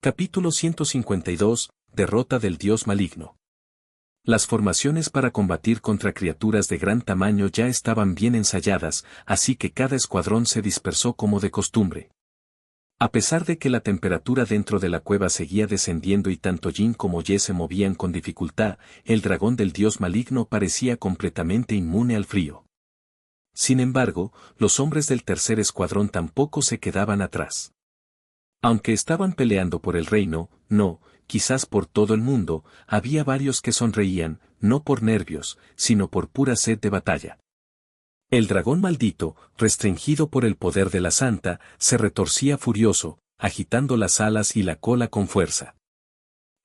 Capítulo 152, Derrota del Dios Maligno. Las formaciones para combatir contra criaturas de gran tamaño ya estaban bien ensayadas, así que cada escuadrón se dispersó como de costumbre. A pesar de que la temperatura dentro de la cueva seguía descendiendo y tanto Jin como Ye se movían con dificultad, el dragón del Dios Maligno parecía completamente inmune al frío. Sin embargo, los hombres del tercer escuadrón tampoco se quedaban atrás. Aunque estaban peleando por el reino, no, quizás por todo el mundo, había varios que sonreían, no por nervios, sino por pura sed de batalla. El dragón maldito, restringido por el poder de la santa, se retorcía furioso, agitando las alas y la cola con fuerza.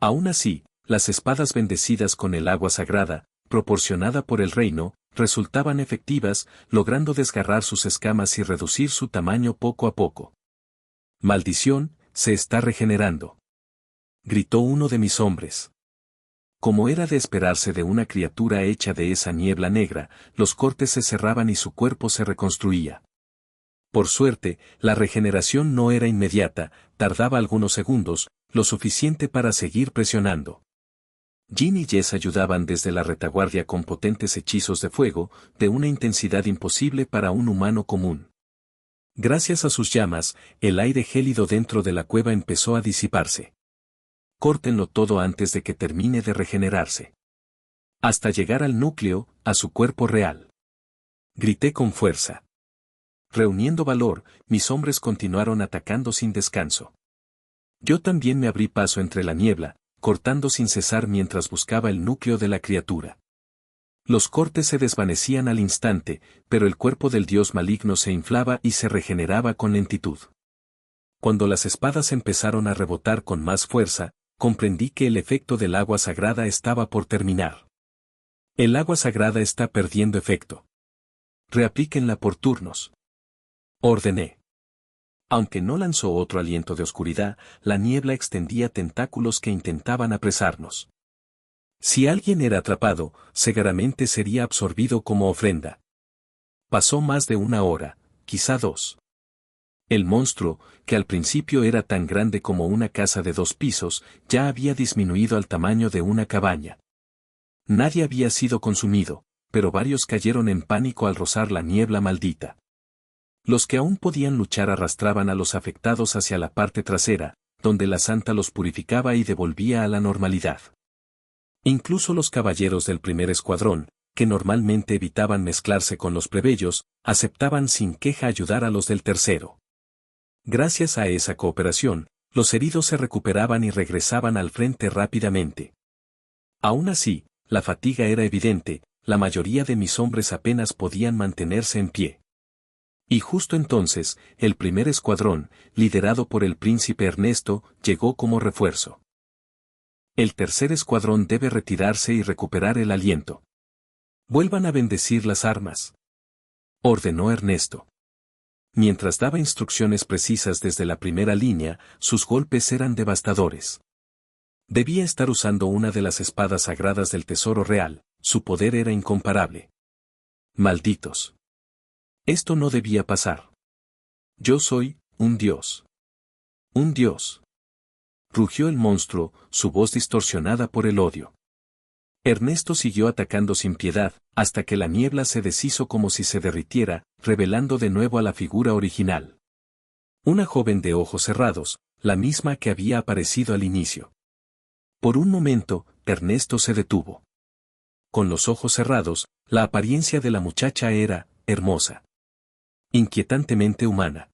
Aún así, las espadas bendecidas con el agua sagrada, proporcionada por el reino, resultaban efectivas, logrando desgarrar sus escamas y reducir su tamaño poco a poco. «Maldición, se está regenerando», gritó uno de mis hombres. Como era de esperarse de una criatura hecha de esa niebla negra, los cortes se cerraban y su cuerpo se reconstruía. Por suerte, la regeneración no era inmediata, tardaba algunos segundos, lo suficiente para seguir presionando. Jin y Jess ayudaban desde la retaguardia con potentes hechizos de fuego, de una intensidad imposible para un humano común. Gracias a sus llamas, el aire gélido dentro de la cueva empezó a disiparse. Córtenlo todo antes de que termine de regenerarse. Hasta llegar al núcleo, a su cuerpo real. Grité con fuerza. Reuniendo valor, mis hombres continuaron atacando sin descanso. Yo también me abrí paso entre la niebla, cortando sin cesar mientras buscaba el núcleo de la criatura. Los cortes se desvanecían al instante, pero el cuerpo del dios maligno se inflaba y se regeneraba con lentitud. Cuando las espadas empezaron a rebotar con más fuerza, comprendí que el efecto del agua sagrada estaba por terminar. El agua sagrada está perdiendo efecto. Reaplíquenla por turnos. Ordené. Aunque no lanzó otro aliento de oscuridad, la niebla extendía tentáculos que intentaban apresarnos. Si alguien era atrapado, seguramente sería absorbido como ofrenda. Pasó más de una hora, quizá 2. El monstruo, que al principio era tan grande como una casa de 2 pisos, ya había disminuido al tamaño de una cabaña. Nadie había sido consumido, pero varios cayeron en pánico al rozar la niebla maldita. Los que aún podían luchar arrastraban a los afectados hacia la parte trasera, donde la santa los purificaba y devolvía a la normalidad. Incluso los caballeros del primer escuadrón, que normalmente evitaban mezclarse con los plebeyos, aceptaban sin queja ayudar a los del tercero. Gracias a esa cooperación, los heridos se recuperaban y regresaban al frente rápidamente. Aún así, la fatiga era evidente, la mayoría de mis hombres apenas podían mantenerse en pie. Y justo entonces, el primer escuadrón, liderado por el príncipe Ernesto, llegó como refuerzo. El tercer escuadrón debe retirarse y recuperar el aliento. Vuelvan a bendecir las armas, ordenó Ernesto. Mientras daba instrucciones precisas desde la primera línea, sus golpes eran devastadores. Debía estar usando una de las espadas sagradas del tesoro real, su poder era incomparable. Malditos. Esto no debía pasar. Yo soy un dios. Un dios. Rugió el monstruo, su voz distorsionada por el odio. Ernesto siguió atacando sin piedad, hasta que la niebla se deshizo como si se derritiera, revelando de nuevo a la figura original. Una joven de ojos cerrados, la misma que había aparecido al inicio. Por un momento, Ernesto se detuvo. Con los ojos cerrados, la apariencia de la muchacha era hermosa. Inquietantemente humana.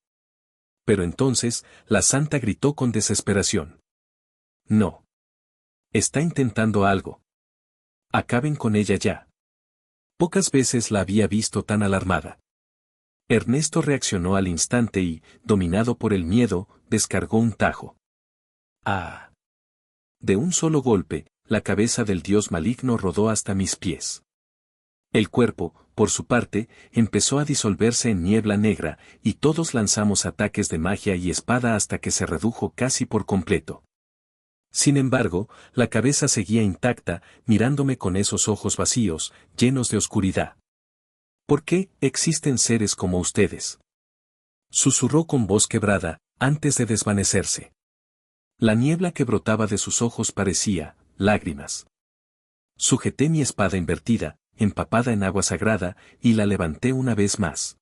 Pero entonces, la santa gritó con desesperación. No. Está intentando algo. Acaben con ella ya. Pocas veces la había visto tan alarmada. Ernesto reaccionó al instante y, dominado por el miedo, descargó un tajo. ¡Ah! De un solo golpe, la cabeza del dios maligno rodó hasta mis pies. El cuerpo, por su parte, empezó a disolverse en niebla negra, y todos lanzamos ataques de magia y espada hasta que se redujo casi por completo. Sin embargo, la cabeza seguía intacta, mirándome con esos ojos vacíos, llenos de oscuridad. ¿Por qué existen seres como ustedes? Susurró con voz quebrada, antes de desvanecerse. La niebla que brotaba de sus ojos parecía lágrimas. Sujeté mi espada invertida, empapada en agua sagrada, y la levanté una vez más.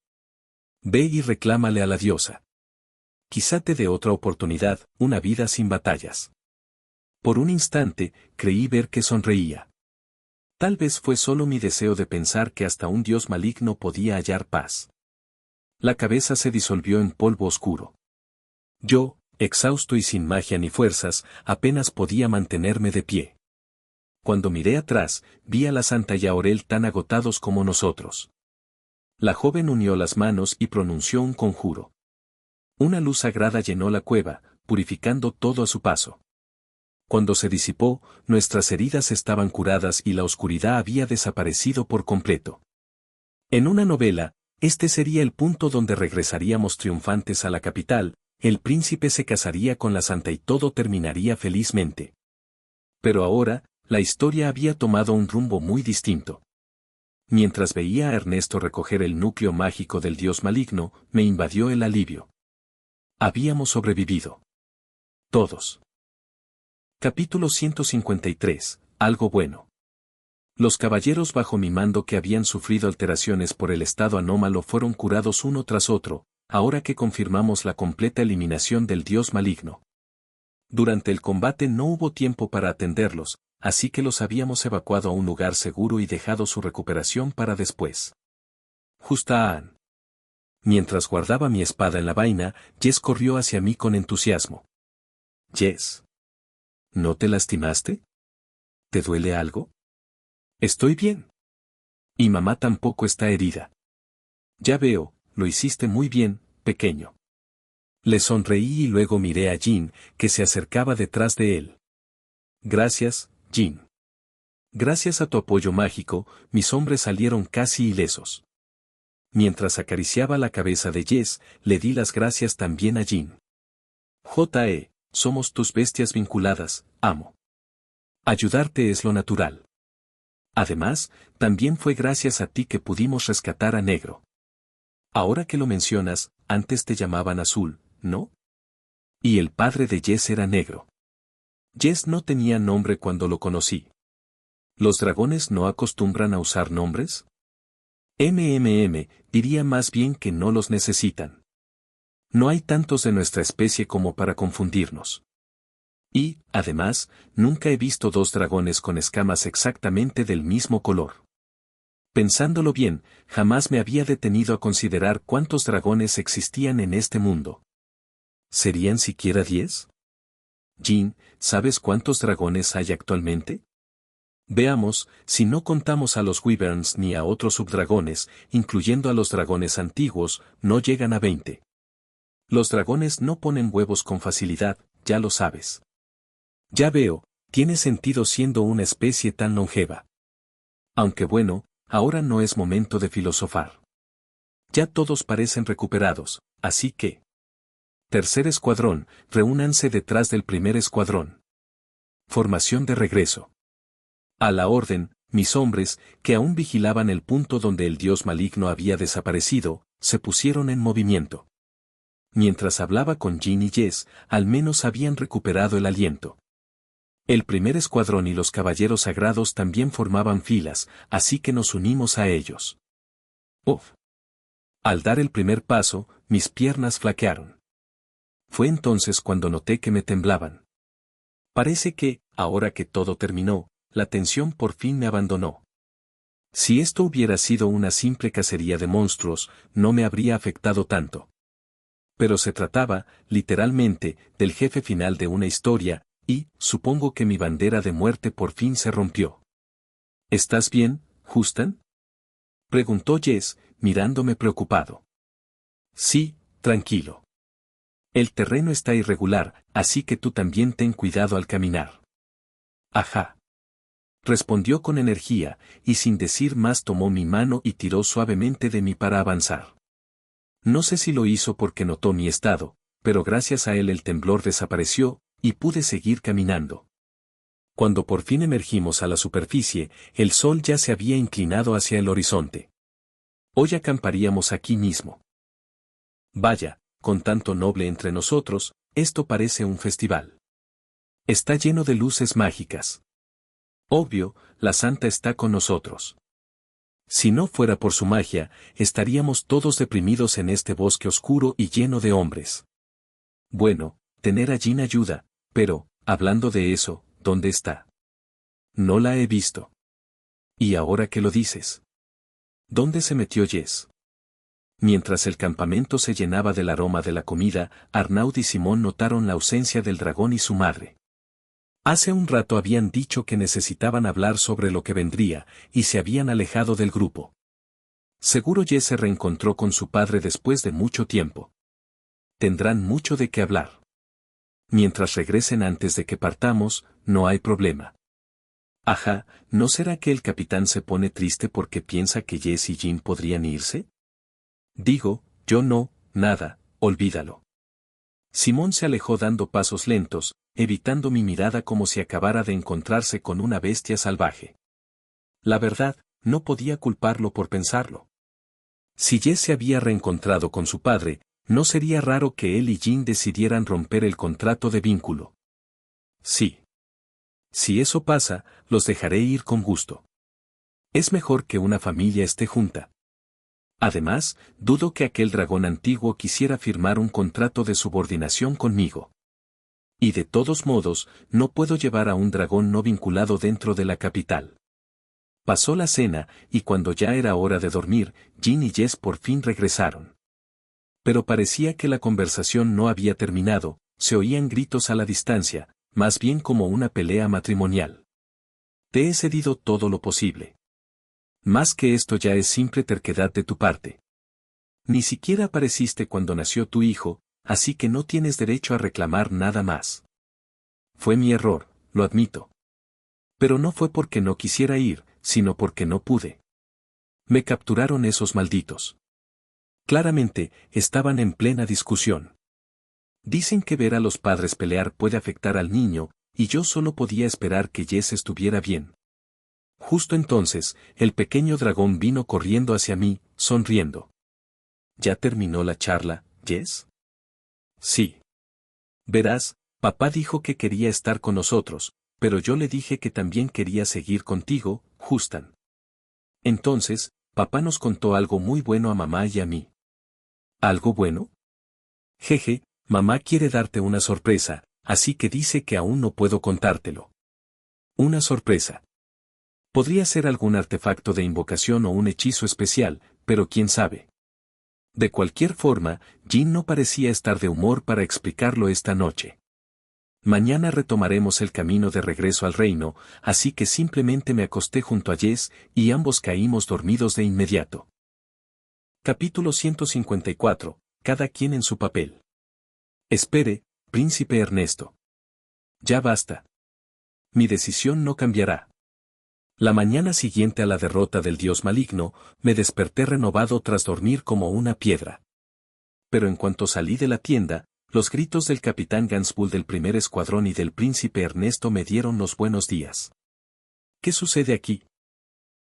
Ve y reclámale a la diosa. Quizá te dé otra oportunidad, una vida sin batallas. Por un instante, creí ver que sonreía. Tal vez fue solo mi deseo de pensar que hasta un dios maligno podía hallar paz. La cabeza se disolvió en polvo oscuro. Yo, exhausto y sin magia ni fuerzas, apenas podía mantenerme de pie. Cuando miré atrás, vi a la santa y a Aurel tan agotados como nosotros. La joven unió las manos y pronunció un conjuro. Una luz sagrada llenó la cueva, purificando todo a su paso. Cuando se disipó, nuestras heridas estaban curadas y la oscuridad había desaparecido por completo. En una novela, este sería el punto donde regresaríamos triunfantes a la capital, el príncipe se casaría con la santa y todo terminaría felizmente. Pero ahora, la historia había tomado un rumbo muy distinto. Mientras veía a Ernesto recoger el núcleo mágico del dios maligno, me invadió el alivio. Habíamos sobrevivido. Todos. Capítulo 153. Algo bueno. Los caballeros bajo mi mando que habían sufrido alteraciones por el estado anómalo fueron curados uno tras otro, ahora que confirmamos la completa eliminación del dios maligno. Durante el combate no hubo tiempo para atenderlos, así que los habíamos evacuado a un lugar seguro y dejado su recuperación para después. Justaan. Mientras guardaba mi espada en la vaina, Jess corrió hacia mí con entusiasmo. Jess. ¿No te lastimaste? ¿Te duele algo? Estoy bien. Y mamá tampoco está herida. Ya veo, lo hiciste muy bien, pequeño. Le sonreí y luego miré a Jean, que se acercaba detrás de él. Gracias, Jean. Gracias a tu apoyo mágico, mis hombres salieron casi ilesos. Mientras acariciaba la cabeza de Jess, le di las gracias también a Jean. Somos tus bestias vinculadas, amo. Ayudarte es lo natural. Además, también fue gracias a ti que pudimos rescatar a Negro. Ahora que lo mencionas, antes te llamaban Azul, ¿no? Y el padre de Jess era Negro. Jess no tenía nombre cuando lo conocí. ¿Los dragones no acostumbran a usar nombres? Diría más bien que no los necesitan. No hay tantos de nuestra especie como para confundirnos. Y, además, nunca he visto dos dragones con escamas exactamente del mismo color. Pensándolo bien, jamás me había detenido a considerar cuántos dragones existían en este mundo. ¿Serían siquiera 10? Jean, ¿sabes cuántos dragones hay actualmente? Veamos, si no contamos a los wyverns ni a otros subdragones, incluyendo a los dragones antiguos, no llegan a 20. Los dragones no ponen huevos con facilidad, ya lo sabes. Ya veo, tiene sentido siendo una especie tan longeva. Aunque bueno, ahora no es momento de filosofar. Ya todos parecen recuperados, así que... Tercer escuadrón, reúnanse detrás del primer escuadrón. Formación de regreso. A la orden, mis hombres, que aún vigilaban el punto donde el dios maligno había desaparecido, se pusieron en movimiento. Mientras hablaba con Jean y Jess, al menos habían recuperado el aliento. El primer escuadrón y los caballeros sagrados también formaban filas, así que nos unimos a ellos. ¡Uf! Al dar el primer paso, mis piernas flaquearon. Fue entonces cuando noté que me temblaban. Parece que, ahora que todo terminó, la tensión por fin me abandonó. Si esto hubiera sido una simple cacería de monstruos, no me habría afectado tanto. Pero se trataba, literalmente, del jefe final de una historia, y, supongo que mi bandera de muerte por fin se rompió. ¿Estás bien, Justan? Preguntó Jess, mirándome preocupado. Sí, tranquilo. El terreno está irregular, así que tú también ten cuidado al caminar. Ajá. Respondió con energía, y sin decir más tomó mi mano y tiró suavemente de mí para avanzar. No sé si lo hizo porque notó mi estado, pero gracias a él el temblor desapareció, y pude seguir caminando. Cuando por fin emergimos a la superficie, el sol ya se había inclinado hacia el horizonte. Hoy acamparíamos aquí mismo. Vaya, con tanto noble entre nosotros, esto parece un festival. Está lleno de luces mágicas. Obvio, la santa está con nosotros. Si no fuera por su magia, estaríamos todos deprimidos en este bosque oscuro y lleno de hombres. Bueno, tener a Jean ayuda, pero, hablando de eso, ¿dónde está? No la he visto. ¿Y ahora qué lo dices? ¿Dónde se metió Jess? Mientras el campamento se llenaba del aroma de la comida, Arnaud y Simón notaron la ausencia del dragón y su madre. Hace un rato habían dicho que necesitaban hablar sobre lo que vendría, y se habían alejado del grupo. Seguro Jess se reencontró con su padre después de mucho tiempo. Tendrán mucho de qué hablar. Mientras regresen antes de que partamos, no hay problema. Ajá, ¿no será que el capitán se pone triste porque piensa que Jess y Jean podrían irse? Digo, yo no, nada, olvídalo. Simón se alejó dando pasos lentos, evitando mi mirada como si acabara de encontrarse con una bestia salvaje. La verdad, no podía culparlo por pensarlo. Si Jess se había reencontrado con su padre, no sería raro que él y Jean decidieran romper el contrato de vínculo. Sí. Si eso pasa, los dejaré ir con gusto. Es mejor que una familia esté junta. Además, dudo que aquel dragón antiguo quisiera firmar un contrato de subordinación conmigo. Y de todos modos, no puedo llevar a un dragón no vinculado dentro de la capital. Pasó la cena, y cuando ya era hora de dormir, Jean y Jess por fin regresaron. Pero parecía que la conversación no había terminado, se oían gritos a la distancia, más bien como una pelea matrimonial. Te he cedido todo lo posible. Más que esto ya es simple terquedad de tu parte. Ni siquiera apareciste cuando nació tu hijo, así que no tienes derecho a reclamar nada más. Fue mi error, lo admito. Pero no fue porque no quisiera ir, sino porque no pude. Me capturaron esos malditos. Claramente, estaban en plena discusión. Dicen que ver a los padres pelear puede afectar al niño, y yo solo podía esperar que Jess estuviera bien. Justo entonces, el pequeño dragón vino corriendo hacia mí, sonriendo. ¿Ya terminó la charla, Jess? Sí. Verás, papá dijo que quería estar con nosotros, pero yo le dije que también quería seguir contigo, Justan. Entonces, papá nos contó algo muy bueno a mamá y a mí. ¿Algo bueno? Jeje, mamá quiere darte una sorpresa, así que dice que aún no puedo contártelo. Una sorpresa. Podría ser algún artefacto de invocación o un hechizo especial, pero quién sabe. De cualquier forma, Jean no parecía estar de humor para explicarlo esta noche. Mañana retomaremos el camino de regreso al reino, así que simplemente me acosté junto a Jess y ambos caímos dormidos de inmediato. Capítulo 154. Cada quien en su papel. Espere, príncipe Ernesto. Ya basta. Mi decisión no cambiará. La mañana siguiente a la derrota del dios maligno, me desperté renovado tras dormir como una piedra. Pero en cuanto salí de la tienda, los gritos del capitán Gansbull del primer escuadrón y del príncipe Ernesto me dieron los buenos días. ¿Qué sucede aquí?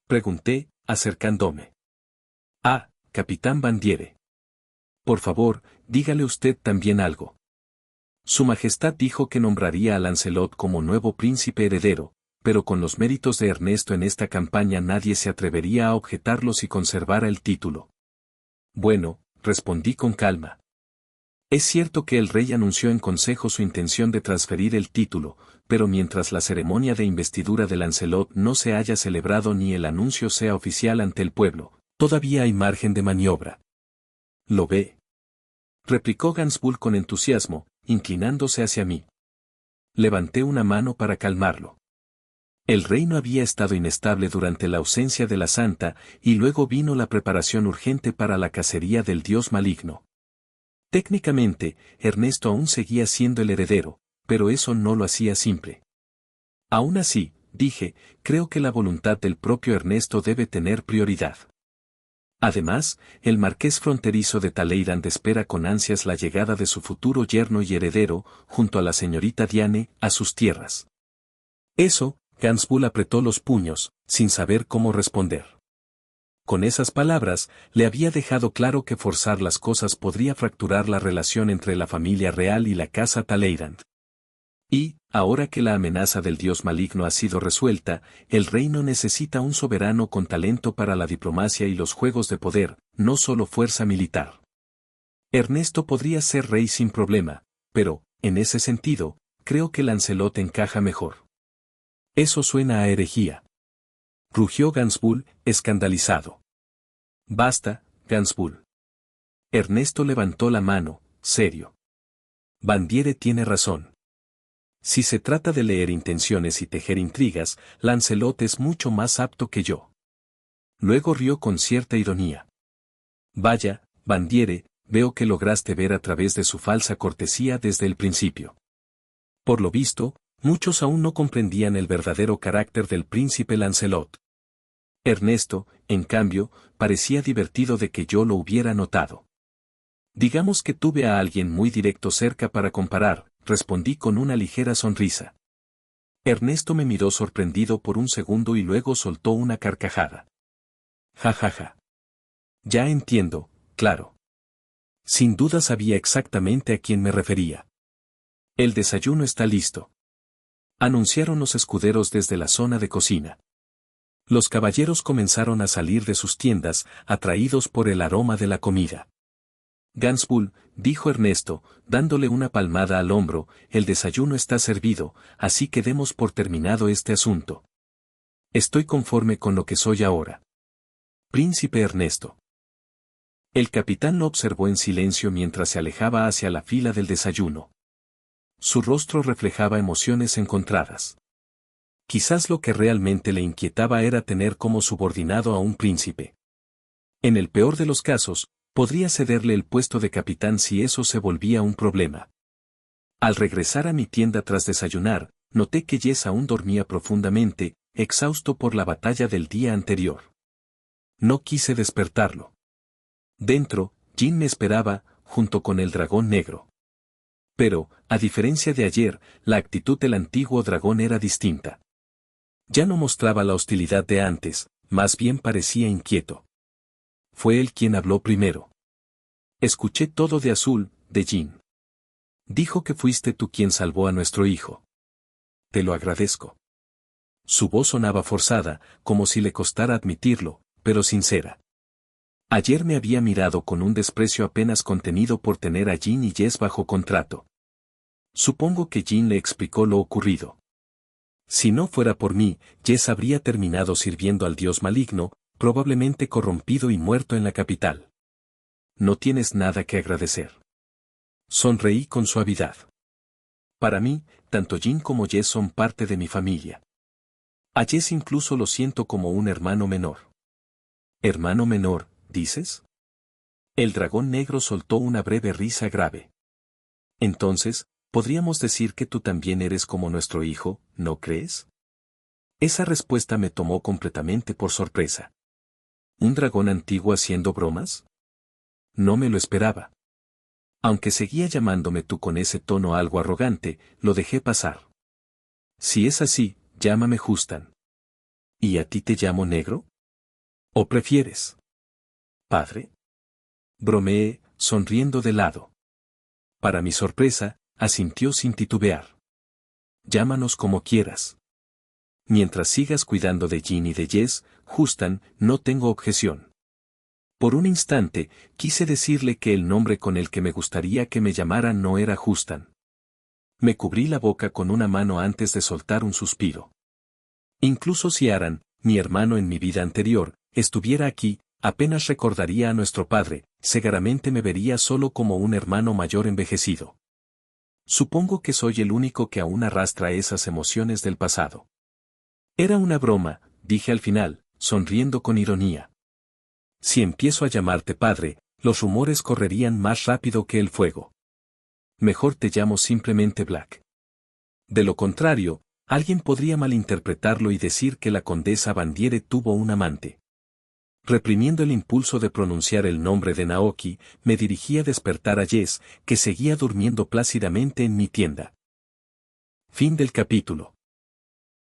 Pregunté, acercándome. Ah, capitán Bandiere. Por favor, dígale usted también algo. Su Majestad dijo que nombraría a Lancelot como nuevo príncipe heredero, pero con los méritos de Ernesto en esta campaña nadie se atrevería a objetarlo si conservara el título. Bueno, respondí con calma. Es cierto que el rey anunció en consejo su intención de transferir el título, pero mientras la ceremonia de investidura de Lancelot no se haya celebrado ni el anuncio sea oficial ante el pueblo, todavía hay margen de maniobra. ¿Lo ve? Replicó Gansbull con entusiasmo, inclinándose hacia mí. Levanté una mano para calmarlo. El reino había estado inestable durante la ausencia de la santa, y luego vino la preparación urgente para la cacería del dios maligno. Técnicamente, Ernesto aún seguía siendo el heredero, pero eso no lo hacía simple. Aún así, dije, creo que la voluntad del propio Ernesto debe tener prioridad. Además, el marqués fronterizo de Talleyrand espera con ansias la llegada de su futuro yerno y heredero, junto a la señorita Diane, a sus tierras. Eso, Gansbull apretó los puños, sin saber cómo responder. Con esas palabras, le había dejado claro que forzar las cosas podría fracturar la relación entre la familia real y la casa Talleyrand. Y, ahora que la amenaza del dios maligno ha sido resuelta, el reino necesita un soberano con talento para la diplomacia y los juegos de poder, no solo fuerza militar. Ernesto podría ser rey sin problema, pero, en ese sentido, creo que Lancelot encaja mejor. Eso suena a herejía. Rugió Gansbull, escandalizado. Basta, Gansbull. Ernesto levantó la mano, serio. Bandiere tiene razón. Si se trata de leer intenciones y tejer intrigas, Lancelot es mucho más apto que yo. Luego rió con cierta ironía. Vaya, Bandiere, veo que lograste ver a través de su falsa cortesía desde el principio. Por lo visto, muchos aún no comprendían el verdadero carácter del príncipe Lancelot. Ernesto, en cambio, parecía divertido de que yo lo hubiera notado. Digamos que tuve a alguien muy directo cerca para comparar, respondí con una ligera sonrisa. Ernesto me miró sorprendido por un segundo y luego soltó una carcajada. Ja ja ja. Ya entiendo, claro. Sin duda sabía exactamente a quién me refería. El desayuno está listo. Anunciaron los escuderos desde la zona de cocina. Los caballeros comenzaron a salir de sus tiendas, atraídos por el aroma de la comida. Gansbull, dijo Ernesto, dándole una palmada al hombro, el desayuno está servido, así que demos por terminado este asunto. Estoy conforme con lo que soy ahora. Príncipe Ernesto. El capitán lo observó en silencio mientras se alejaba hacia la fila del desayuno. Su rostro reflejaba emociones encontradas. Quizás lo que realmente le inquietaba era tener como subordinado a un príncipe. En el peor de los casos, podría cederle el puesto de capitán si eso se volvía un problema. Al regresar a mi tienda tras desayunar, noté que Jess aún dormía profundamente, exhausto por la batalla del día anterior. No quise despertarlo. Dentro, Jean me esperaba, junto con el dragón negro. Pero, a diferencia de ayer, la actitud del antiguo dragón era distinta. Ya no mostraba la hostilidad de antes, más bien parecía inquieto. Fue él quien habló primero. Escuché todo de Azul, de Jean. Dijo que fuiste tú quien salvó a nuestro hijo. Te lo agradezco. Su voz sonaba forzada, como si le costara admitirlo, pero sincera. Ayer me había mirado con un desprecio apenas contenido por tener a Jean y Jess bajo contrato. Supongo que Jean le explicó lo ocurrido. Si no fuera por mí, Jess habría terminado sirviendo al dios maligno, probablemente corrompido y muerto en la capital. No tienes nada que agradecer. Sonreí con suavidad. Para mí, tanto Jean como Jess son parte de mi familia. A Jess incluso lo siento como un hermano menor. ¿Hermano menor, dices? El dragón negro soltó una breve risa grave. Entonces, podríamos decir que tú también eres como nuestro hijo, ¿no crees? Esa respuesta me tomó completamente por sorpresa. ¿Un dragón antiguo haciendo bromas? No me lo esperaba. Aunque seguía llamándome tú con ese tono algo arrogante, lo dejé pasar. Si es así, llámame Justan. ¿Y a ti te llamo negro? ¿O prefieres? ¿Padre? Bromeé, sonriendo de lado. Para mi sorpresa, asintió sin titubear. Llámanos como quieras. Mientras sigas cuidando de Jean y de Jess, Justan, no tengo objeción. Por un instante, quise decirle que el nombre con el que me gustaría que me llamaran no era Justan. Me cubrí la boca con una mano antes de soltar un suspiro. Incluso si Aran, mi hermano en mi vida anterior, estuviera aquí, apenas recordaría a nuestro padre, seguramente me vería solo como un hermano mayor envejecido. Supongo que soy el único que aún arrastra esas emociones del pasado. Era una broma, dije al final, sonriendo con ironía. Si empiezo a llamarte padre, los rumores correrían más rápido que el fuego. Mejor te llamo simplemente Black. De lo contrario, alguien podría malinterpretarlo y decir que la condesa Bandiere tuvo un amante. Reprimiendo el impulso de pronunciar el nombre de Naoki, me dirigí a despertar a Jess, que seguía durmiendo plácidamente en mi tienda. Fin del capítulo.